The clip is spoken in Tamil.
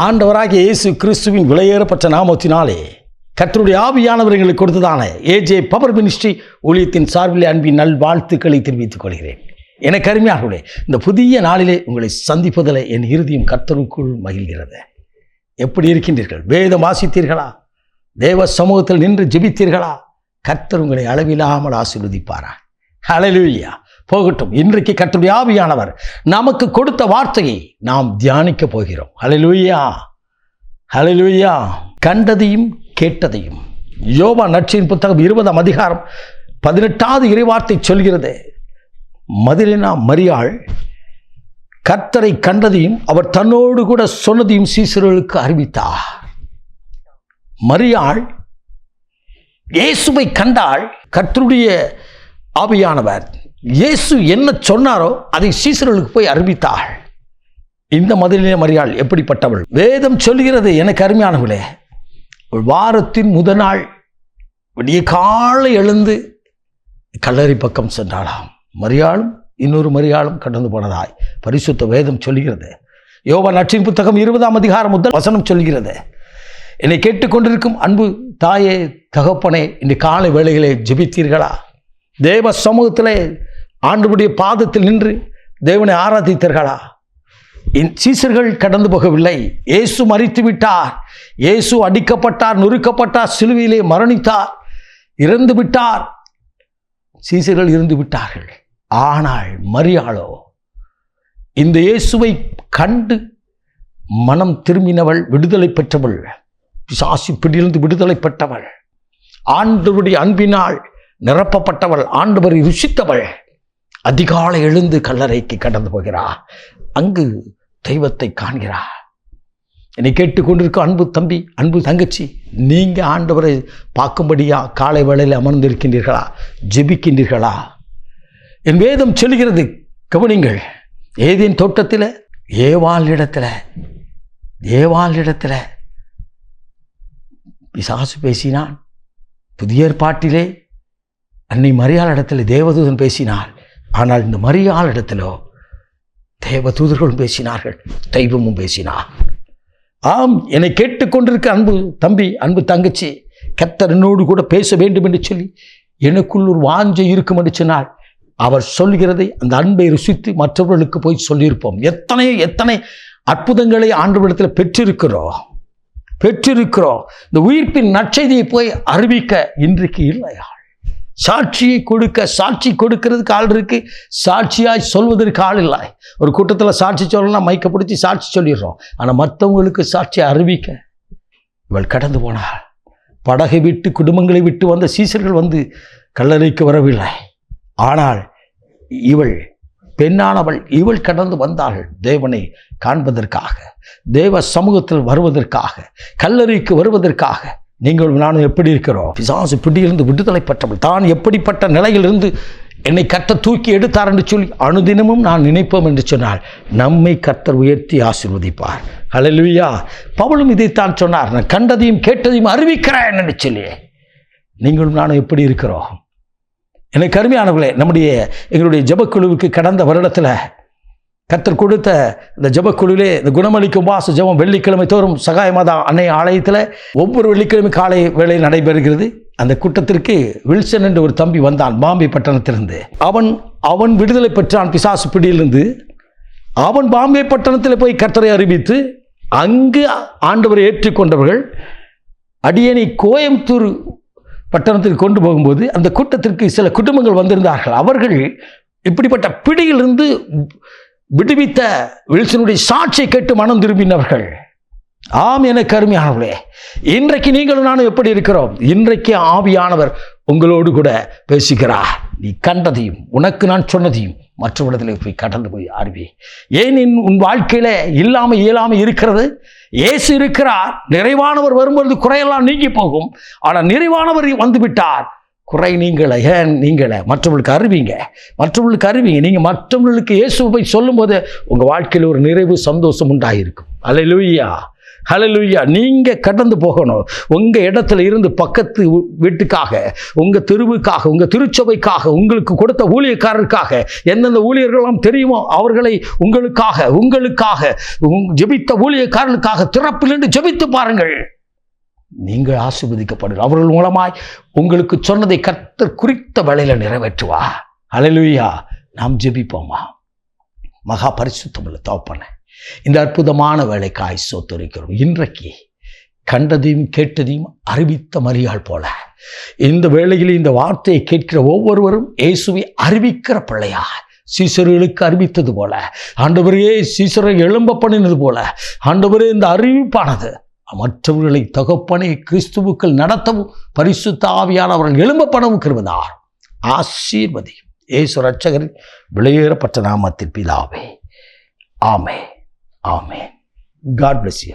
ஆண்டவராகிய இயேசு கிறிஸ்துவின் விலையேறப்பட்ட நாமத்தினாலே கர்த்தருடைய ஆவியானவர் எங்களுக்கு கொடுத்ததான ஏஜே பவர் மினிஸ்ட்ரி ஊழியத்தின் சார்பில் அன்பின் நல்வாழ்த்துக்களை தெரிவித்துக் கொள்கிறேன். எனக்கு அருமையானவர்களே, இந்த புதிய நாளிலே உங்களை சந்திப்பதில் என் இருதயம் கர்த்தருக்குள் மகிழ்கிறது. எப்படி இருக்கின்றீர்கள்? வேதம் வாசித்தீர்களா? தேவ சமூகத்தில் நின்று ஜெபித்தீர்களா? கர்த்தர் உங்களை அளவில்லாமல் ஆசீர்வதிப்பாரா? ஹல்லேலூயா. போகட்டும். இன்றைக்கு கர்த்தருடைய ஆவியானவர் நமக்கு கொடுத்த வார்த்தையை நாம் தியானிக்க போகிறோம். ஹல்லேலூயா, ஹல்லேலூயா. கண்டதையும் கேட்டதையும் யோபா நற்செய்தியின் புத்தகம் 20ஆம் அதிகாரம் 18வது இறைவார்த்தை சொல்கிறது. மதிலேனா மரியாள் கர்த்தரை கண்டதையும் அவர் தன்னோடு கூட சொன்னதையும் சீசர்களுக்கு அறிவித்தார். மரியாள் இயேசுவை கண்டாள். கர்த்தருடைய ஆவியானவர் இயேசு என்ன சொன்னாரோ அதை சீசர்களுக்கு போய் அறிவித்தாள். இந்த மதிலேனா மரியாள் எப்படிப்பட்டவள்? வேதம் சொல்கிறது, எனக்கு அருமையானவளே, வாரத்தின் முதல் நாள் விடிய காலை எழுந்து கல்லறை பக்கம் சென்றாளாம். மரியாளும் இன்னொரு மரியாளும் கடந்து போனதாய் பரிசுத்த வேதம் சொல்கிறது. யோபா நற்செய்தியின் புத்தகம் 20ஆம் அதிகாரம் முதல் வசனம் சொல்கிறது. என்னை கேட்டுக்கொண்டிருக்கும் அன்பு தாயே, தகப்பனே, இந்த காலை வேளைகளை ஜெபித்தீர்களா? தேவ சமூகத்திலே ஆண்டவருடைய பாதத்தில் நின்று தேவனை ஆராதித்தீர்களா? சீசர்கள் கடந்து போகவில்லை. இயேசு மரித்து விட்டார். இயேசு அடிக்கப்பட்டார், நொறுக்கப்பட்டார், சிலுவையிலே மரணித்தார், இறந்து விட்டார். சீசர்கள் இருந்து விட்டார்கள். ஆனால் மரியாளோ இந்த இயேசுவை கண்டு மனம் திரும்பினவள், விடுதலை பெற்றவள், பிசாசு பிடியிலிருந்து விடுதலை பெற்றவள், ஆண்டவருடைய அன்பினால் நிரப்பப்பட்டவள், ஆண்டவரை ருசித்தவள். அதிகாலை எழுந்து கல்லறைக்கு கடந்து போகிறார். அங்கு தெய்வத்தை காண்கிறார். என்னை கேட்டுக்கொண்டிருக்க அன்பு தம்பி, அன்பு தங்கச்சி, நீங்கள் ஆண்டவரை பார்க்கும்படியா காலை வேளையில் அமர்ந்திருக்கின்றீர்களா? ஜெபிக்கின்றீர்களா? என் வேதம் சொல்கிறது, கவனிங்கள். ஏதேன் தோட்டத்தில் ஏவாளிடத்தில் பிசாசு பேசினான். புதிய ஏற்பாட்டிலே அன்னை மரியாளிடத்தில் தேவதூதன் பேசினார். ஆனால் இந்த மரியாளிடத்திலோ தேவதூதர்களும் பேசினார்கள், தெய்வமும் பேசினார். ஆம், என்னை கேட்டுக்கொண்டிருக்க அன்பு தம்பி, அன்பு தங்கச்சி, கர்த்தர் என்னோடு கூட பேச வேண்டும் என்று சொல்லி எனக்குள் ஒரு வாஞ்சை இருக்கும் என்று சொன்னால் அவர் சொல்கிறதை, அந்த அன்பை ருசித்து மற்றவர்களுக்கு போய் சொல்லியிருப்போம். எத்தனை அற்புதங்களை ஆண்டவரிடத்தில் பெற்றிருக்கிறோம். இந்த உயிர்ப்பின் நற்செய்தியை போய் அறிவிக்க இன்றைக்கு இல்லையா? சாட்சியை சாட்சி கொடுக்கிறதுக்கு ஆள் இருக்கு, சாட்சியாய் சொல்வதற்கு ஆள் இல்லை. ஒரு கூட்டத்தில் சாட்சி சொல்லலாம், மைக்க பிடிச்சி சாட்சி சொல்லிடுறோம். ஆனால் மற்றவங்களுக்கு சாட்சியை அறிவிக்க இவள் கடந்து போனாள். படகை விட்டு குடும்பங்களை விட்டு வந்த சீசர்கள் வந்து கல்லறைக்கு வரவில்லை. ஆனால் இவள் பெண்ணானவள், இவள் கடந்து வந்தாள் தேவனை காண்பதற்காக, தேவ சமூகத்தில் வருவதற்காக, கல்லறைக்கு வருவதற்காக. நீங்கள் நானும் எப்படி இருக்கிறோம்? பிசாசு பிடியிலிருந்து விடுதலை பெற்றவள். தான் எப்படிப்பட்ட நிலையிலிருந்து என்னை கர்த்தர் தூக்கி எடுத்தார் என்று சொல்லி அனுதினமும் நான் நினைப்போம் என்று சொன்னால் நம்மை கர்த்தர் உயர்த்தி ஆசீர்வதிப்பார். ஹல்லேலூயா. பவுலும் இதைத்தான் சொன்னார், நான் கண்டதையும் கேட்டதையும் அறிவிக்கிறேன் என்று சொல்லி. நீங்களும் நானும் எப்படி இருக்கிறோம்? எனக்கு அருமையானவர்களே, எங்களுடைய ஜெபக்குழுவுக்கு கடந்த வருடத்தில் கர்த்தர் கொடுத்த இந்த ஜெபக்குழுவிலே இந்த குணமளிக்கும் உபவாச ஜெபம் வெள்ளிக்கிழமை தோறும் சகாயமாதா அன்னை ஆலயத்தில் ஒவ்வொரு வெள்ளிக்கிழமை காலை வேளை நடைபெறுகிறது. அந்த கூட்டத்திற்கு வில்சன் என்று ஒரு தம்பி வந்தான், பாம்பே பட்டணத்திலிருந்து. அவன் விடுதலை பெற்றான் பிசாசு பிடியிலிருந்து. அவன் பாம்பே பட்டணத்தில் போய் கர்த்தரை அறிவித்து அங்கு ஆண்டவரை ஏற்றுக்கொண்டவர்கள் அடியேனை கோயம்புத்தூர் பட்டணத்துக்கு கொண்டு போகும்போது அந்த கூட்டத்திற்கு சில குடும்பங்கள் வந்திருந்தார்கள். அவர்கள் இப்படிப்பட்ட பிடியிலிருந்து விடுவித்த வில்சனுடைய சாட்சியை கேட்டு மனம் திரும்பினவர்கள். ஆம், எனக்கு அருமையானவர்களே, இன்றைக்கு நீங்களும் நானும் எப்படி இருக்கிறோம்? இன்றைக்கு ஆவியானவர் உங்களோடு கூட பேசுகிறார். நீ கண்டதையும் உனக்கு நான் சொன்னதையும் மற்றவரிடத்தில் போய் கடந்து போய் அறிவி. ஏன் உன் வாழ்க்கையில இயலாமல் இருக்கிறது? இயேசு இருக்கிறார். நிறைவானவர் வரும்பொழுது குறையெல்லாம் நீங்கி போகும். ஆனால் நிறைவானவர் வந்துவிட்டார், குறை நீங்கள. ஏன் நீங்கள? மற்றவர்களுக்கு அறிவிங்க. நீங்கள் மற்றவர்களுக்கு இயேசுவை போய் சொல்லும் போது உங்கள் வாழ்க்கையில் ஒரு நிறைவு, சந்தோஷம் உண்டாயிருக்கும். அல்லேலூயா. ஹல்லேலூயா. நீங்கள் கடந்து போகணும். உங்கள் இடத்துல இருந்து பக்கத்து வீட்டுக்காக, உங்கள் தெருவுக்காக, உங்கள் திருச்சபைக்காக, உங்களுக்கு கொடுத்த ஊழியக்காரருக்காக, எந்தெந்த ஊழியர்களெல்லாம் தெரியுமோ அவர்களை உங்களுக்காக ஜெபித்த ஊழியக்காரர்களுக்காக திறப்பிலிருந்து ஜெபித்து பாருங்கள். நீங்கள் ஆசீர்வதிக்கப்படுங்கள். அவர்கள் மூலமாய் உங்களுக்கு சொன்னதை கர்த்தர் குறித்த வேளையில் நிறைவேற்றுவா. ஹல்லேலூயா. நாம் ஜெபிப்போமா? மகா பரிசுத்தமுள்ள தகப்பனே, இந்த அற்புதமான வேலைக்காய் ஸ்தோத்திரிக்கிறோம். இன்றைக்கு கண்டதையும் கேட்டதையும் அறிவித்த மரியாள் போல இந்த வேளையில் இந்த வார்த்தையை கேட்கிற ஒவ்வொருவரும் இயேசுவை அறிவிக்கிற பிள்ளையா, சீசர்களுக்கு அறிவித்தது போல, ஆண்டவரே சீசரை எழும்ப பண்ணினது போல, ஆண்டவரே இந்த அறிவிப்பானது மற்றவர்களை தகப்பனை கிறிஸ்துவுக்குள் நடத்தவும் பரிசுத்த ஆவியானவர்கள் எழும்ப பண்ணவும் கிருபைதார். ஆசீர்வதி இயேசு ரட்சகரின் விலையேறப்பட்ட நாமத்தில் பிதாவே. ஆமென். ஆமென். God bless you.